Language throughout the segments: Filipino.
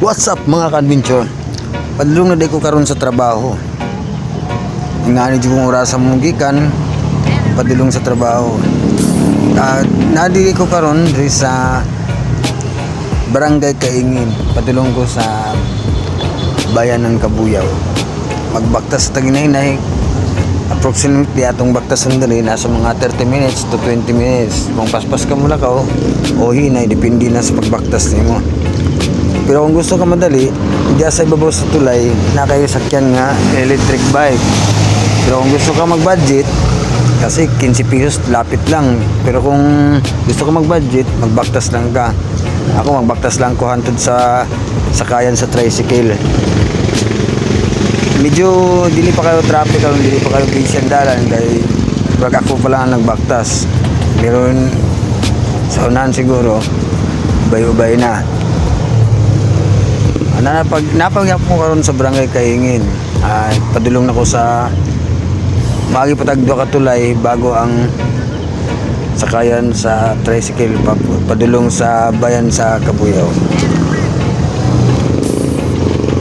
What's up mga ka-adventure? Padulong na day ko karon sa trabaho. Ingani di kong orasan mong gikan padulong sa trabaho. Nadili ko karon diri sa Barangay Kaingin. Padulong ko sa bayan ng Kabuyaw. Magbaktas sa Taginay. Approximately atong baktasan diri nasa mga 30 minutes to 20 minutes. Kung paspas ka muna ka o hinay, depende na sa pagbaktas nimo. Pero kung gusto ka madali, diya sa ibabaw sa tulay, na kayo sakyan nga electric bike. Pero kung gusto ka mag-budget, kasi 15 pesos lapit lang. Pero kung gusto ka mag-budget, magbaktas lang ka. Ako magbaktas lang ko hantod sa sakayan sa tricycle. Medyo dili pa kayo traffic, dili pa kayo busy ang dalan kay wag ako pala ang nagbaktas. Meron sa unahan siguro, ubay-ubay na. Napag mo karon sa Barangay Kaingin. Padulong na ko sa magi patagdo ka tulay bago ang sakayan sa tricycle padulong sa bayan sa Kabuyaw.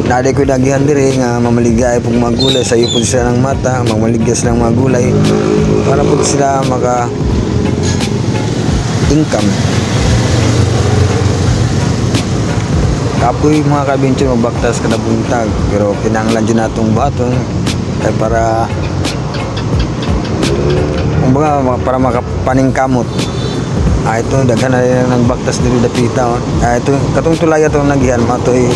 Naday ko nagihan diri nga mamaligay pong mga gulay, sayo po sila ng mata, mamaligay sila ng mga gulay para po sila maka income. Kapoy mga ka-adventure magbaktas kada buntag, pero kinahanglan dyan natong baton kay para kumbaga para makapaningkamot. Ito daghan na rin ng baktas diri dapita. Ito katong tulay ato nagihan matoy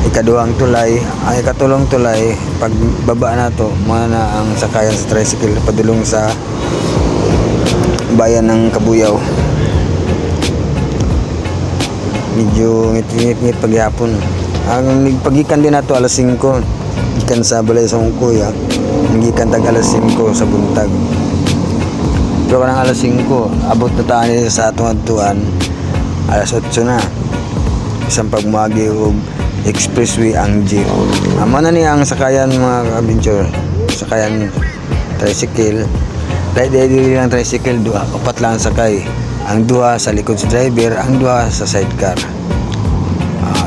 ikaduhang tulay, ang ikatulong tulay pag baba na to mana ang sakayan sa tricycle padulong sa bayan ng Kabuyaw. Medyo ngit-ngit paghapon. Ang pagikan din nato alas 5 gikan sa balay sa kuya, gikan tag alas 5 sa buntag. Pero kanang alas 5 abot na tayo sa atong adtuan alas 8 na isang pagmagi og expressway ang jeep. Amo na ni ang sakayan mga adventure, sakayan tricycle. Dili lang tricycle, duha upat lang sakay. Ang duha sa likod sa driver, ang duha sa sidecar.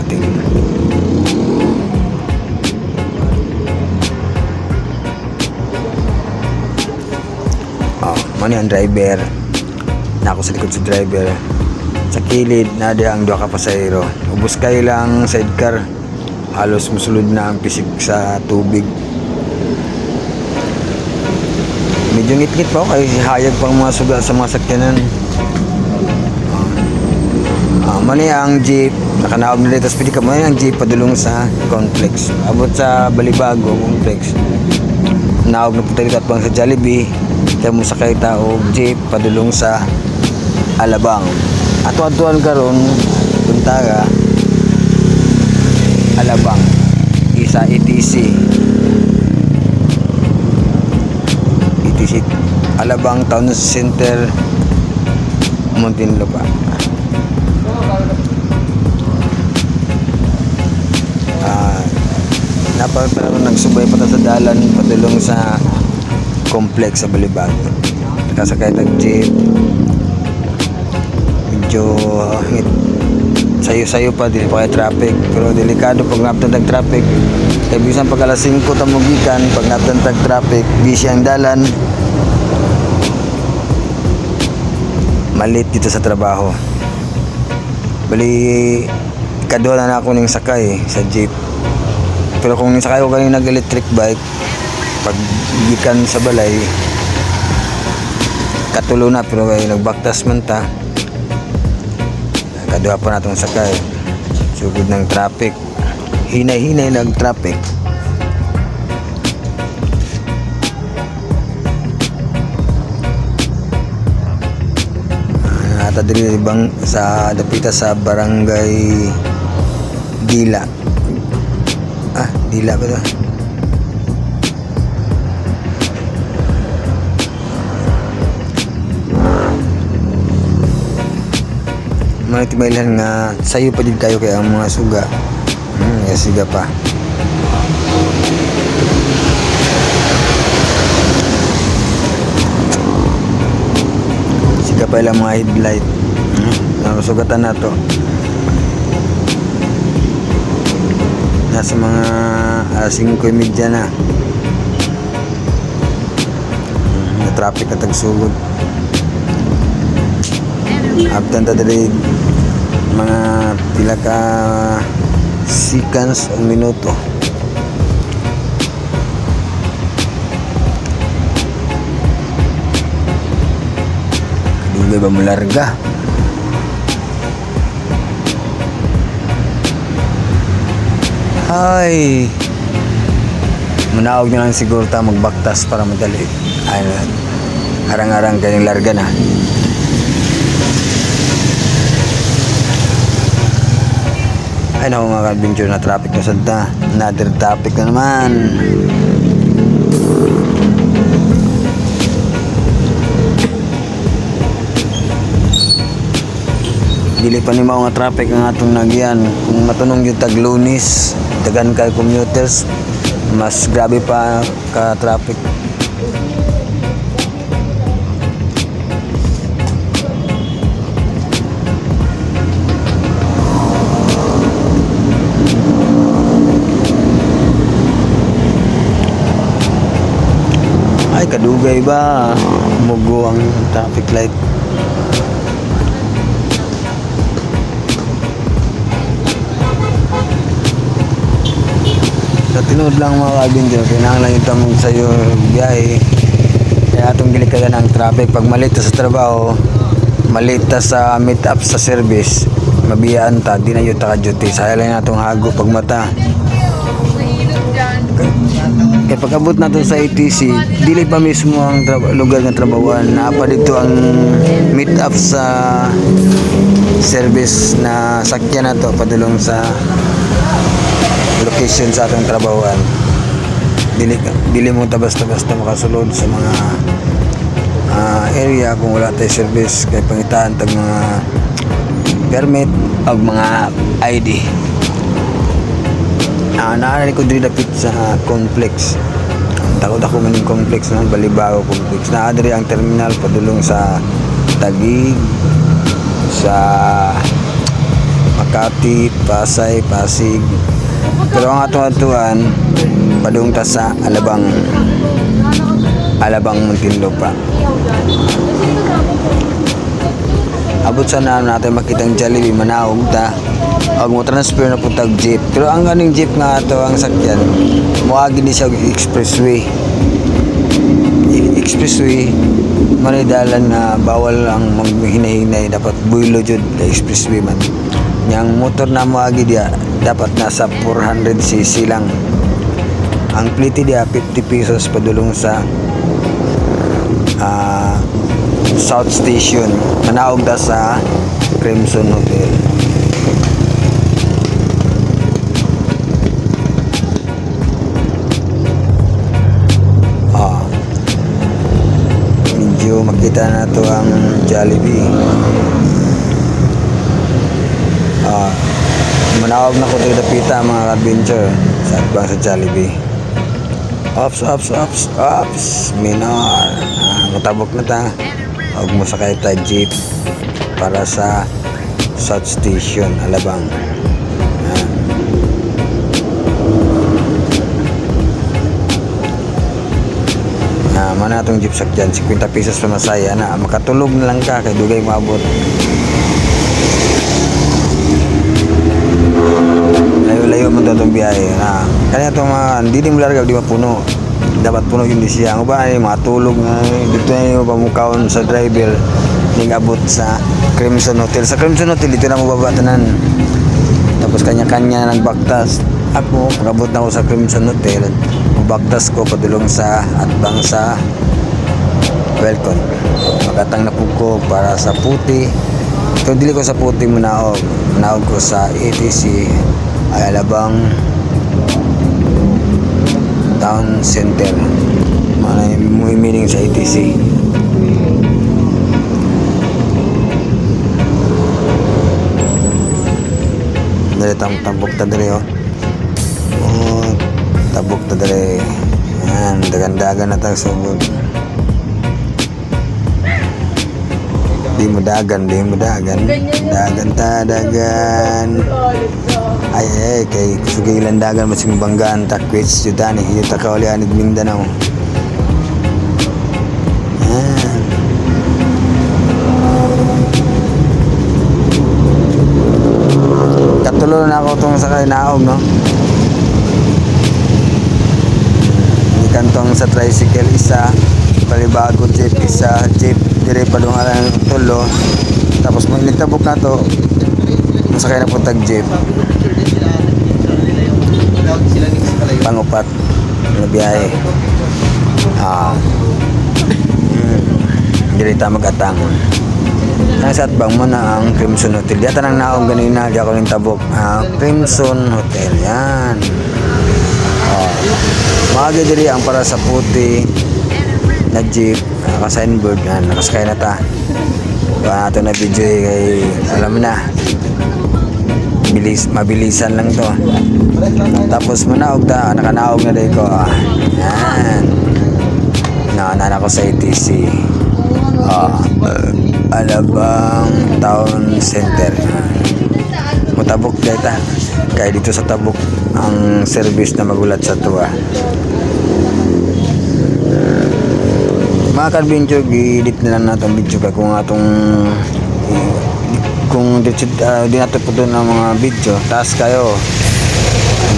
Tingnan. Mani ang driver. Nako sa likod sa driver. Sa kilid na di ang duha ka pasahero. Ubos kayo lang sidecar. Halos musulod na ang pisig sa tubig. Medyo ngit-ngit pa ako kasi hayag pang mga suga sa mga sakyanan. Mani ang jeep nakanaog na dito, pwede ka mani ang jeep padulong sa complex abot sa Balibago complex, naog na punta dito at bang sa Jollibee kaya mo sakay tao jeep padulong sa Alabang. Ato-atuan karon punta ka Alabang isa ETC Alabang Town Center Muntinlupa. Napagpala nagsubay pa sa dalan padulong sa complex sa Balibago. Nakasakay tag jeep. Medyo sayo-sayo pa dili pa kay traffic, pero delikado pag naptan tag traffic. Kay bisan pag alas 5 ta mogikan, pag naptan tag traffic, busy ang dalan. Malit dito sa trabaho. Bali kadua na ako ning sakay sa jeep. Pero kung sakay ko ganing nag-electric bike, pag gikan sa balay, katulo na pero kay nagbaktas man ta. Kadua pa natong sakay. Sugod ng traffic. Hinay-hinay nag-traffic. Ata diri bang sa dapita sa Barangay Dila. Dila ba ito? Mga timaylan nga sayo pa din kayo kaya ang mga suga. Siga pa. Siga pa ilang mga headlight. Nasugatan na to. nasa mga alas 5:30 na. Na traffic at tagsugod. Abtan ta diri mga pila ka seconds o minuto. Dugay ba mo larga? Ay, manaog nyo lang siguro ta magbaktas para madali. Ay, harang-harang kayong larga na. Ay naku mga ka-adventure, na traffic na sadta. Another topic na naman. Dili pa ni mao nga traffic ang atong nagyan. Kung matunong yung tag-Lunis, dagan kay commuters, mas grabe pa ka traffic. Ay kadugay ba mugo ang traffic light. Sa tinood lang mga ka-adventure, kailangan yung tamog sa iyo biyahe. Kaya atong gilikadan ang traffic. Pag malita sa trabaho, malita sa meet up sa service, mabiyaan ta, di na yun ta ka-duty. Saya lang natong hago pag mata. Kaya pag abot natin sa ATC, dili pa mismo ang lugar ng trabahoan. Napa dito ang meet up sa service na sakyan na to, padulong sa location sa atong trabahoan. Dili mo ta basta-basta makasulod sa mga area kung wala tayo service, kay pangitaan tag mga permit o mga ID. Naanari ko diri dapit sa complex. Takot ako man yung complex ng Balibago complex. Naadiri ang terminal padulong sa Taguig, sa Makati, Pasay, Pasig. Pero ang atong-atuan, padung ta sa Alabang Muntinlupa. Abot sana natin makitang Jollibee, manaog ta. Huwag mo transfer na po tag jeep. Pero ang ganing jeep nga ito, ang sakyan, muagi ni siya expressway. Expressway, manidalan na bawal ang maghinay-hinay. Dapat builo jud na expressway man. Yang motor na muagi dia, dapat nasa 400cc lang. Ang plite dia 50 pesos padulong sa South Station. Manaog ta sa Crimson Hotel. Medyo makita na to ang Jollibee. Manawag na ko tayo dapita mga adventure sa atbang sa Jollibee. Ops, minor. Matabok na ta. Huwag mo sakay tayo jeep para sa South Station, Alabang. Mana itong jeep sakyan, 50 pesos pa masaya na. Makatulog na lang ka, kay dugay maabot. Layo mo itong biyahe na kanya itong mga hindi mo larga, di mapuno, dapat puno yun di siya. Ang ba mga tulog na dito na yung pamukhaon sa driver ning abot sa Crimson Hotel. Sa Crimson Hotel dito na mo babatanan, tapos kanya-kanya nagbaktas. Ako pag-abot na ako sa Crimson Hotel, magbaktas ko padulong sa atbang sa Welcome. Magatang na po ko para sa Puti. Kung dili ko sa Puti manaog ko sa ATC ay Alabang Town Center. Mana yung meaning sa ATC. Dali tambok ta dali tabok ta dali. Yan, dagan-dagan na tang sugod. Di mo dagan. Dagan ta, dagan. Ay, biyahe kay sugay landagan masing banggaan takwits yutani yuta kaulian Mindanao. Yan. Katulo na ako tong sakay naog, no? Kantong sa tricycle isa, palibago jeep isa, jeep dire pa dong alang tulo. Tapos pag nagtabok na to, masakay na po tag jeep. Pangupat na biyahe. Dire ta mag-atangon. Ang sa atbang mo na ang Crimson Hotel. Yata nang naong ganina, di ako yung tabok. Crimson Hotel, yan. Maagi diri ang para sa puti na jeep, naka-signboard na, nakasakay na ta. Kaya nato na video kay alam na. Mabilisan lang to. Tapos manaog ta, nakanaog na dahil ko. Yan. Naanan ako sa ATC. Alabang Town Center. Mutabok data. Kaya dito sa Tabok ang service na magulat sa tuwa. Mga ka-adventure, i-edit na lang natin video kaya kung atong kung di natin po doon ang mga video taas kayo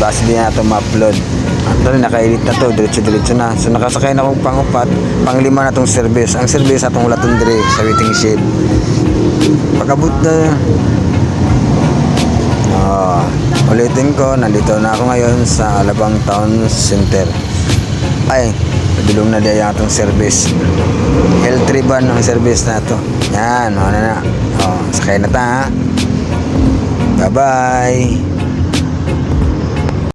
base din natin ma-upload. Actually naka-edit na to, diretso na. So nakasakay na akong pangupat, panglima na tong service. Ang service atong wala tong dire sa waiting shed. Pagkabot na ulitin ko, nandito na ako ngayon sa Alabang Town Center. Ay, padulong na diyan atong service. L3 ban ang service na to. Yan, ano na. Sakay na ta ha. Bye-bye.